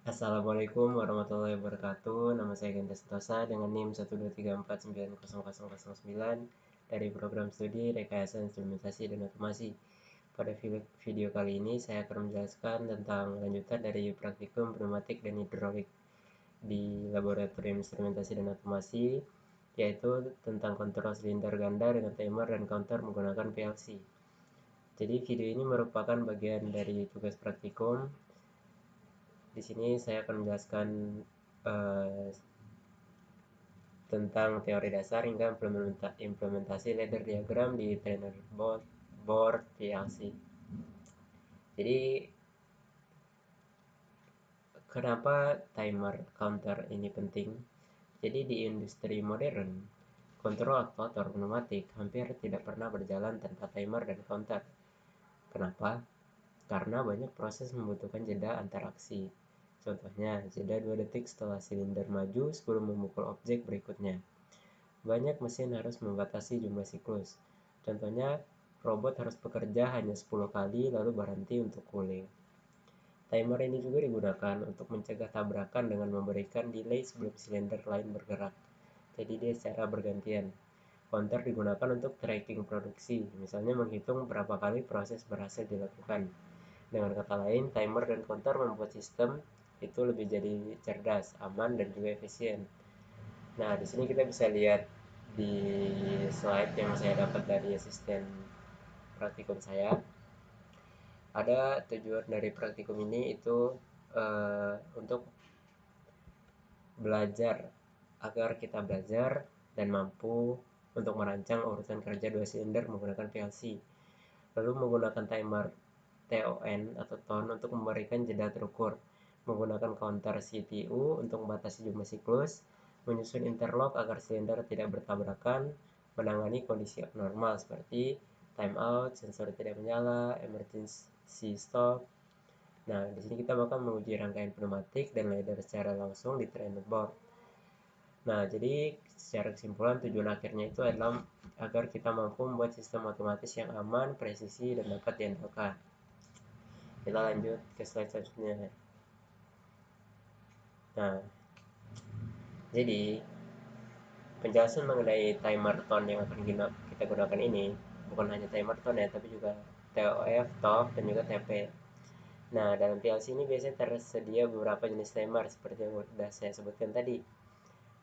Assalamualaikum warahmatullahi wabarakatuh. Nama saya Genta Sentosa dengan NIM 123490009 dari program studi Rekayasa Instrumentasi dan Otomasi. Pada video kali ini saya akan menjelaskan tentang lanjutan dari praktikum pneumatik dan hidrolik di Laboratorium Instrumentasi dan Otomasi, yaitu tentang kontrol silinder ganda dengan timer dan counter menggunakan PLC. Jadi video ini merupakan bagian dari tugas praktikum. Di sini saya akan menjelaskan uh, tentang teori dasar hingga implementasi ladder diagram di trainer board PLC. Jadi kenapa timer counter ini penting? Jadi di industri modern, kontrol aktuator pneumatik hampir tidak pernah berjalan tanpa timer dan counter. Kenapa? Karena banyak proses membutuhkan jeda antar aksi. Contohnya, jeda 2 detik setelah silinder maju sebelum memukul objek berikutnya. Banyak mesin harus membatasi jumlah siklus. Contohnya, robot harus bekerja hanya 10 kali lalu berhenti untuk cooling. Timer ini juga digunakan untuk mencegah tabrakan dengan memberikan delay sebelum silinder lain bergerak. Jadi dia secara bergantian. Counter digunakan untuk tracking produksi, misalnya menghitung berapa kali proses berhasil dilakukan. Dengan kata lain, timer dan counter membuat sistem itu lebih jadi cerdas, aman, dan juga efisien. Nah, di sini kita bisa lihat di slide yang saya dapat dari asisten praktikum saya. Ada tujuan dari praktikum ini itu untuk belajar, agar kita belajar dan mampu untuk merancang urutan kerja 2 silinder menggunakan PLC. Lalu menggunakan timer TON atau ton untuk memberikan jeda terukur, menggunakan counter CPU untuk membatasi jumlah siklus, menyusun interlock agar silinder tidak bertabrakan, menangani kondisi abnormal seperti timeout, sensor tidak menyala, emergency stop. Nah, di sini kita bakal menguji rangkaian pneumatik dan ladder secara langsung di trainer board. Nah, jadi secara kesimpulan tujuan akhirnya itu adalah agar kita mampu membuat sistem otomatis yang aman, presisi, dan dapat diandalkan. Kita lanjut ke slide selanjutnya. Nah, jadi penjelasan mengenai timer tone yang akan kita gunakan ini bukan hanya timer tone ya, tapi juga TOF, TOF, dan juga TP. Nah, dalam PLC ini biasanya tersedia beberapa jenis timer seperti yang sudah saya sebutkan tadi.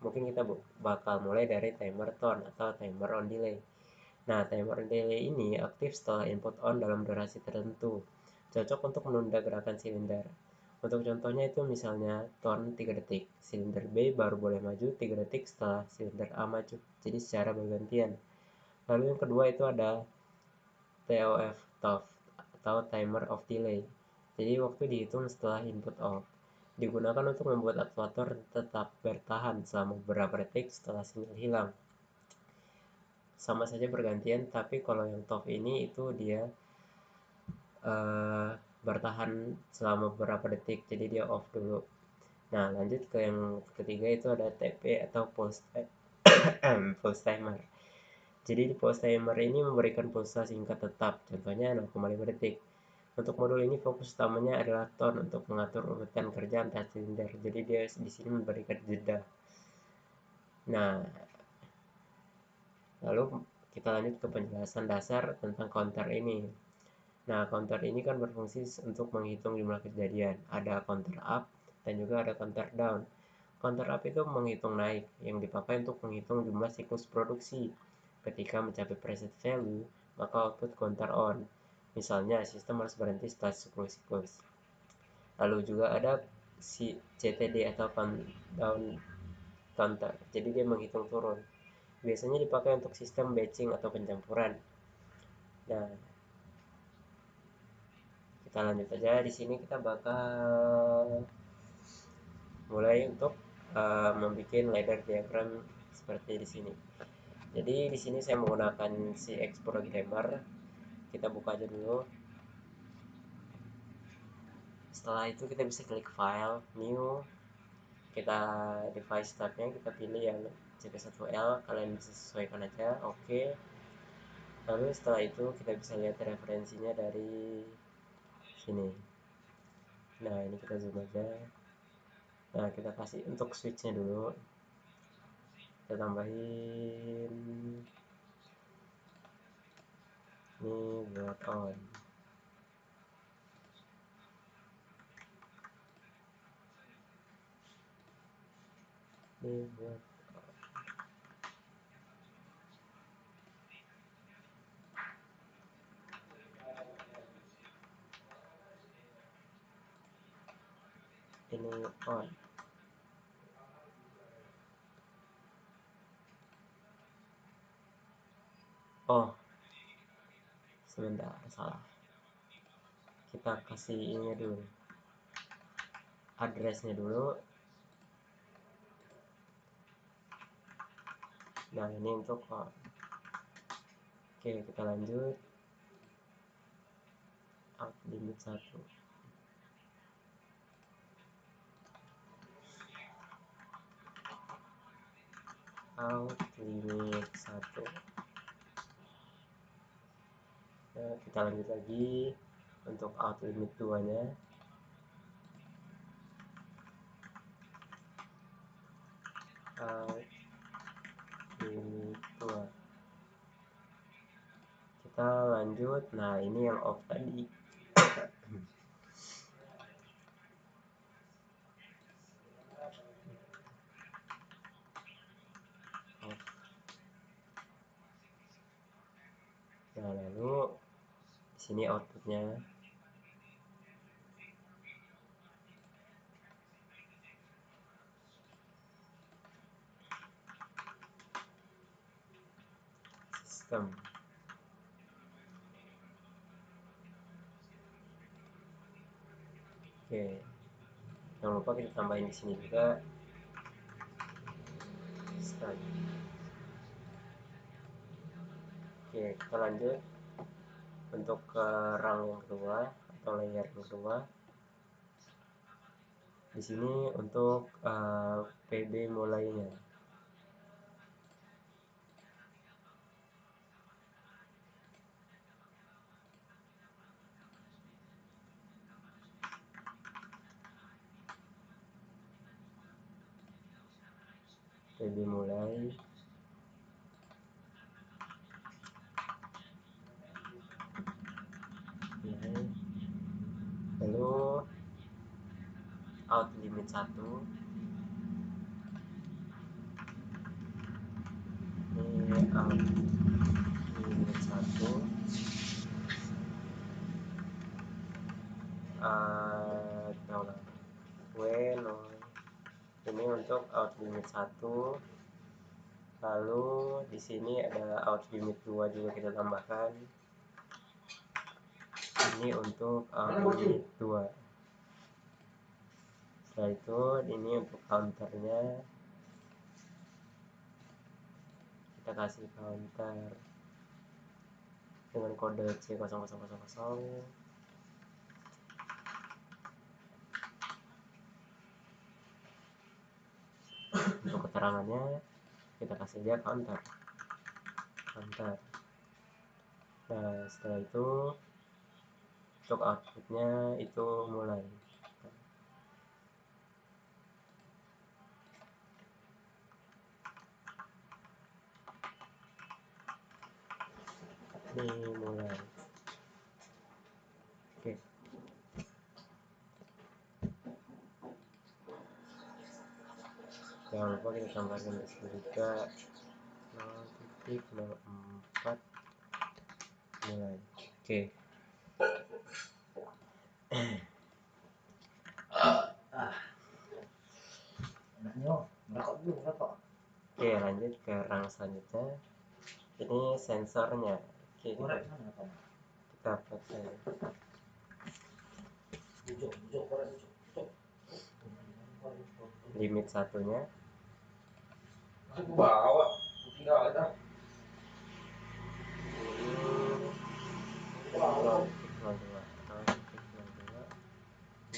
Mungkin kita bakal mulai dari timer tone atau timer on delay. Nah, timer on delay ini aktif setelah input on dalam durasi tertentu, cocok untuk menunda gerakan silinder. Untuk contohnya itu misalnya ton 3 detik, silinder B baru boleh maju 3 detik setelah silinder A maju, jadi secara bergantian. Lalu yang kedua itu ada TOF, TOF atau timer of delay. Jadi waktu dihitung setelah input off. Digunakan untuk membuat aktuator tetap bertahan selama beberapa detik setelah sinyal hilang. Sama saja bergantian, tapi kalau yang TOF ini itu dia bertahan selama beberapa detik, jadi dia off dulu. Nah, lanjut ke yang ketiga itu ada TP atau pulse timer. Jadi di pulse timer ini memberikan pulsa singkat tetap, contohnya 0,5 detik. Untuk modul ini fokus utamanya adalah ton untuk mengatur urutan kerja antar silinder. Jadi dia di sini memberikan jeda. Nah, lalu kita lanjut ke penjelasan dasar tentang counter ini. Nah, counter ini kan berfungsi untuk menghitung jumlah kejadian. Ada counter up dan juga ada counter down. Counter up itu menghitung naik, yang dipakai untuk menghitung jumlah siklus produksi. Ketika mencapai preset value, maka output counter on. Misalnya, sistem harus berhenti setelah 10 siklus. Lalu juga ada si CTD atau countdown counter. Jadi dia menghitung turun. Biasanya dipakai untuk sistem batching atau pencampuran. Nah, kita lanjut aja. Di sini kita bakal mulai untuk membuat ladder diagram seperti di sini. Jadi di sini saya menggunakan CX Programmer. Kita buka aja dulu. Setelah itu kita bisa klik file, new. Kita device tabnya kita pilih yang CP1L, kalian bisa sesuaikan aja. Oke. Lalu setelah itu kita bisa lihat referensinya dari sini. Nah, ini kita zoom aja. Nah, kita kasih untuk switchnya dulu, kita tambahin ini buat on. Ini buat ini on. Oh, sebentar, salah. Kita kasih ini dulu, addressnya dulu. Nah, ini untuk on. Oke, kita lanjut. Out limit 1. Out limit 1. Nah, kita lanjut lagi untuk out limit 2 nya. Out limit 2. Kita lanjut. Nah, ini yang off tadi. Off. Nah, lalu di sini outputnya sistem. Oke, jangan lupa kita tambahin di sini juga start. Oke, kita lanjut untuk ke rang yang kedua atau layer yang kedua. Di sini untuk PB mulainya. PB mulai. Lalu out limit 1. Ini out limit 1. When ini untuk out limit 1. Lalu di sini ada out limit 2 juga kita tambahkan. Ini untuk out limit 2. Setelah itu ini untuk counternya, kita kasih counter dengan kode C0000. Untuk keterangannya kita kasih dia counter. Nah, setelah itu untuk outputnya itu mulai. Ini mulai. Oke, jangan lupa kita tambahkan di sini juga 0.04 mulai. Oke. Oke, lanjut ke rang selanjutnya. Ini sensornya. Oke, kita pakai limit 1-nya.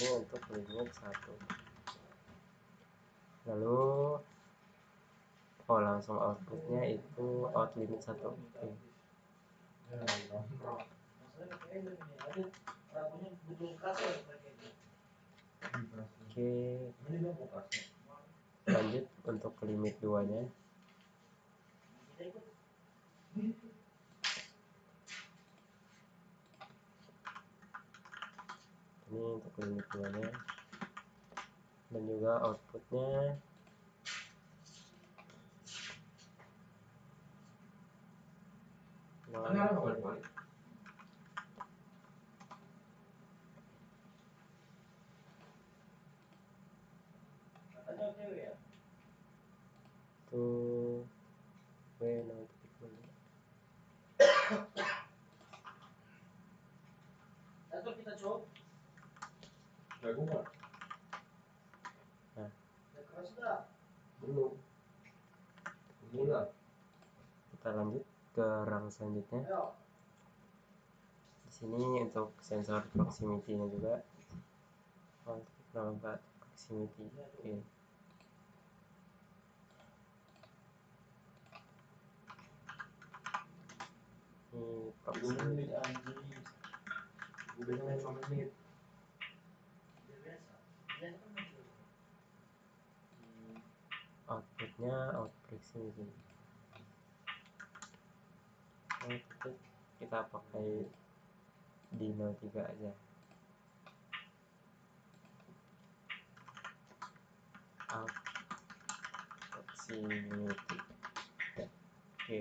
Ini untuk limit 1. Lalu langsung outputnya itu out limit 1. Oke. Oke, lanjut untuk limit 2 nya. Ini untuk limit 2 nya, dan juga outputnya tuh nah, kita lanjut ke rang selanjutnya. Di sini untuk sensor proximity-nya juga nomor 4 proximity. Oke. Ini proximity. Outputnya out proximity. Output kita pakai di 03 aja. Out proximity. Oke,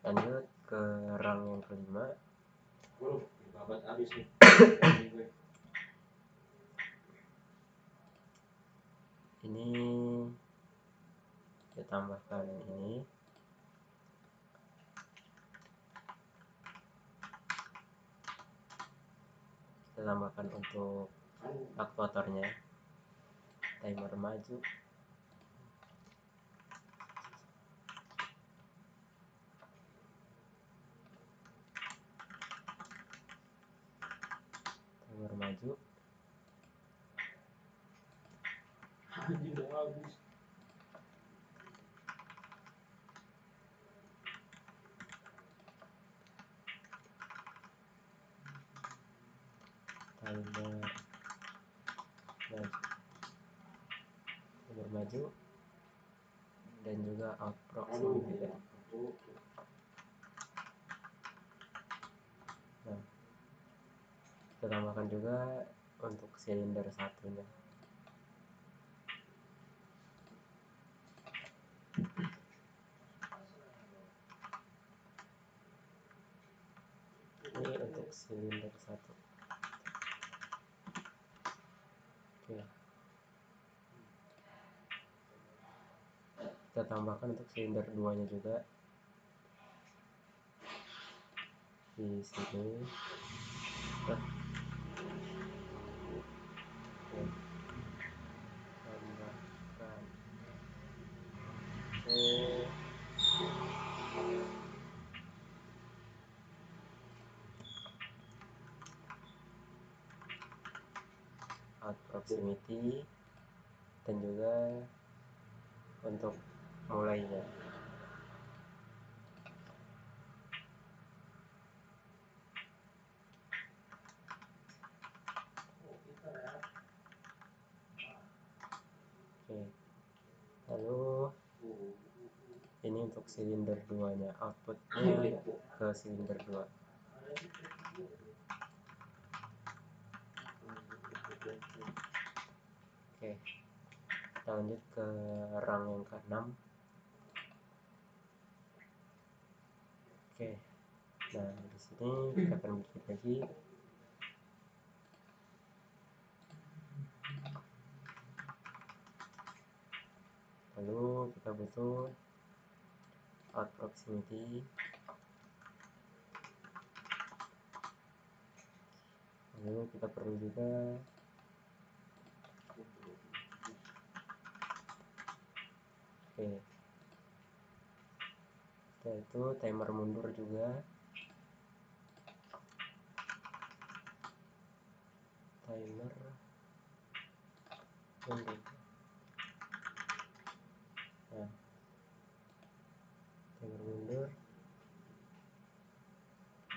lanjut ke rang yang kelima. Ini kita tambahkan ini. Kita tambahkan untuk aktuatornya, timer maju. Timer maju. Timer maju dan juga out proximity. Nah, kita tambahkan juga untuk silinder satunya. Ini untuk silinder 1. Oke. Kita tambahkan untuk silinder 2 nya juga di sini. Oke. Tambahkan. Oke. Out proximity dan juga untuk mulainya. Oke. Lalu ini untuk silinder 2 nya, outputnya ke silinder 2. Oke, kita lanjut ke rang yang ke-6. Oke, nah di sini kita akan bikin lagi. Lalu kita butuh out proximity. Lalu kita perlu juga setelah itu timer mundur juga. Timer mundur. Nah, timer mundur.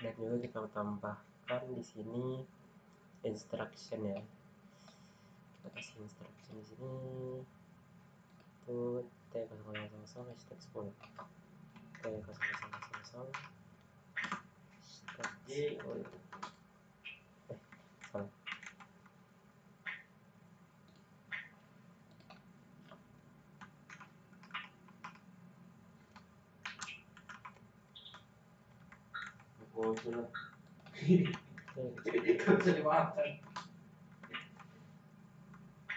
Dan juga kita tambahkan di sini instruction ya. kita kasih instruction di sini itu T0000 hashtag 10 T0000 hashtag 10 salah. Gak bisa dimakan.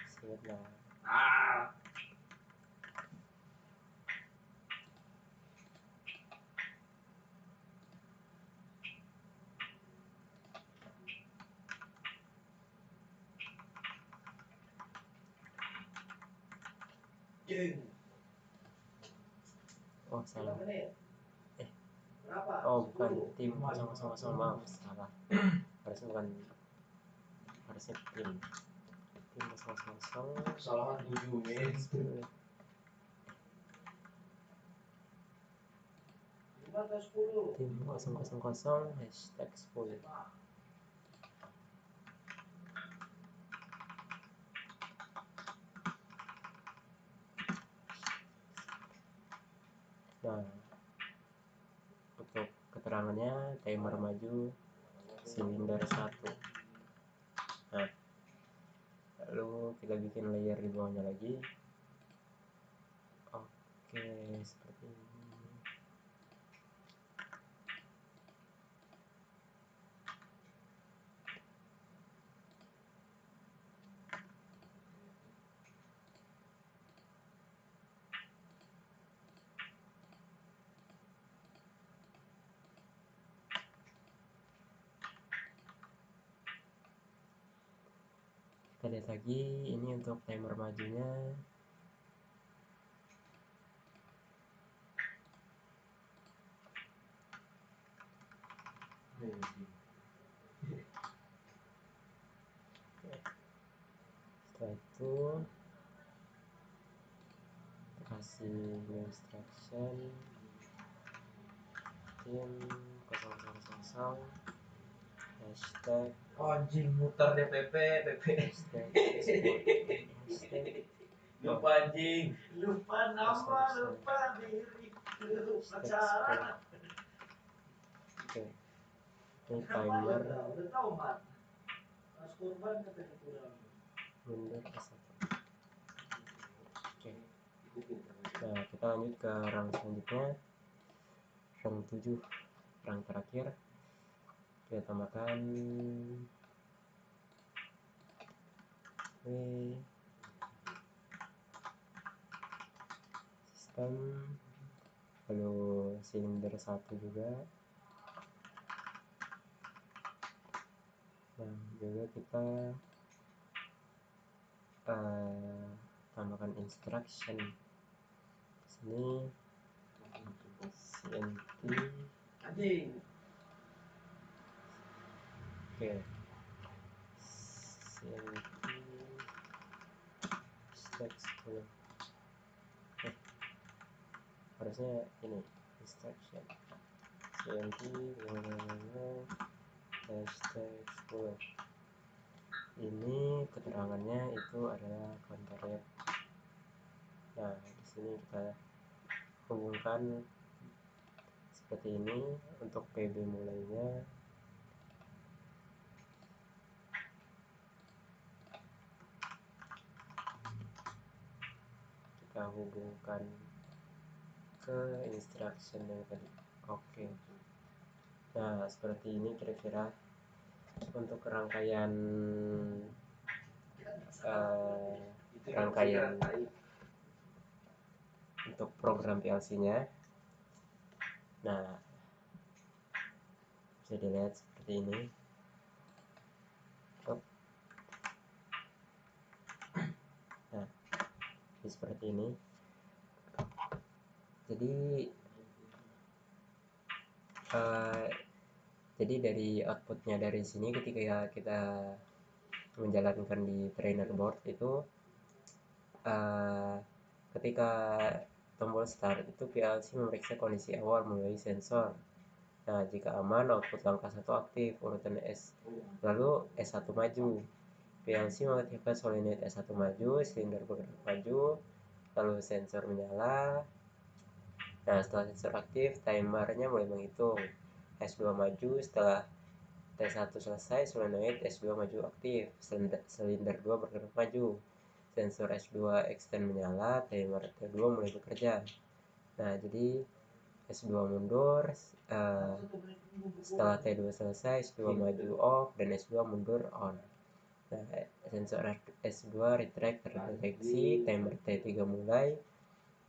Siap lah. Oh salah. Oh bukan tim 000, maaf salah. Harusnya bukan, harusnya tim 000. Kesalahan 7 men. Tim 000 hashtag 10. Nah, untuk keterangannya timer maju silinder 1. Nah, lalu kita bikin layer di bawahnya lagi. Oke, seperti ini. Kita lihat lagi, ini untuk timer majunya. Setelah itu kita kasih instruction tim 000 hashtag Anjing muter DPP hashtag lupa anjing, lupa nama, lupa diri, lupa cara. Oke, ini timer Udah tahu mat, pas korban katanya kurang. mundur ke 1. Oke, nah kita lanjut ke rang selanjutnya, rang 7, rang terakhir. Kita tambahkan sistem, lalu silinder 1 juga. Nah juga kita tambahkan instruction di sini cnt. Anjing. Oke, cnt hashtag 10. Harusnya ini instruction cnt hashtag 10. Ini keterangannya itu adalah counter rate. Nah di sini kita hubungkan seperti ini untuk PB mulainya. Kita hubungkan ke instruction yang tadi. Oke. Nah seperti ini kira-kira untuk rangkaian untuk program PLC-nya. Nah bisa dilihat seperti ini. Nah ini seperti ini. Jadi dari outputnya dari sini ketika kita menjalankan di trainer board itu ketika tombol start itu PLC memeriksa kondisi awal melalui sensor. Nah jika aman output langkah 1 aktif urutan S, lalu S1 maju. PLC mengaktifkan solenoid S1 maju, silinder bergerak maju, lalu sensor menyala. Nah, setelah sensor aktif, timernya mulai menghitung. S2 maju, setelah T1 selesai, solenoid S2 maju aktif, silinder 2 bergerak maju, sensor S2 extend menyala, timer T2 mulai bekerja. Nah, jadi S2 mundur, setelah T2 selesai, S2 maju off, dan S2 mundur on. Nah, sensor S2 retract terdeteksi, timer T3 mulai.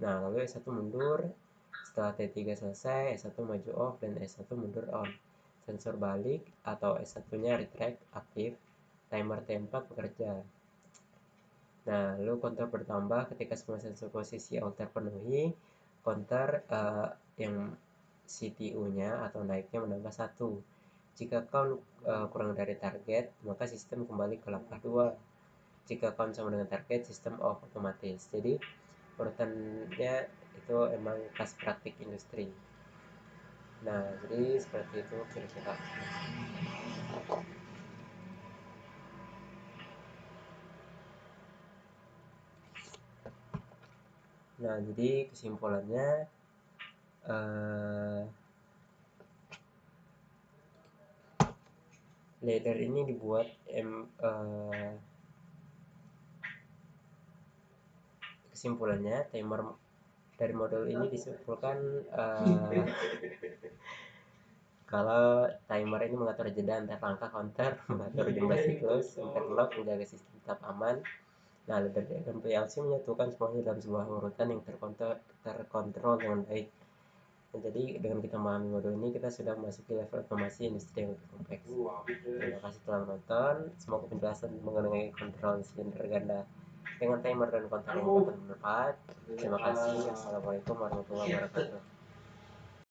Nah, lalu S1 mundur, setelah T3 selesai, S1 maju off, dan S1 mundur on. Sensor balik atau S1-nya retract aktif, timer T4 bekerja. Nah, lalu counter bertambah ketika semua sensor posisi out terpenuhi. Counter yang CTU-nya atau naiknya menambah 1. Jika count kurang dari target, maka sistem kembali ke langkah 2. Jika count sama dengan target, sistem off otomatis. Jadi urutannya itu emang khas praktik industri. Nah, jadi seperti itu kira-kira. Nah, jadi kesimpulannya ladder ini dibuat kesimpulannya timer dari modul ini disimpulkan kalau timer ini mengatur jeda antar langkah counter, mengatur jumlah siklus, interlock, menjaga sistem tetap aman. Nah, ladder diagram PLC menyatukan semuanya dalam sebuah urutan yang terkontrol dengan baik. Nah, jadi dengan kita memahami modul ini, kita sudah memasuki level otomasi industri yang lebih kompleks. Terima kasih telah menonton. Semoga penjelasan mengenai kontrol silinder ganda dengan timer dan counter yang dapat bermanfaat. Terima kasih. Assalamualaikum warahmatullahi wabarakatuh.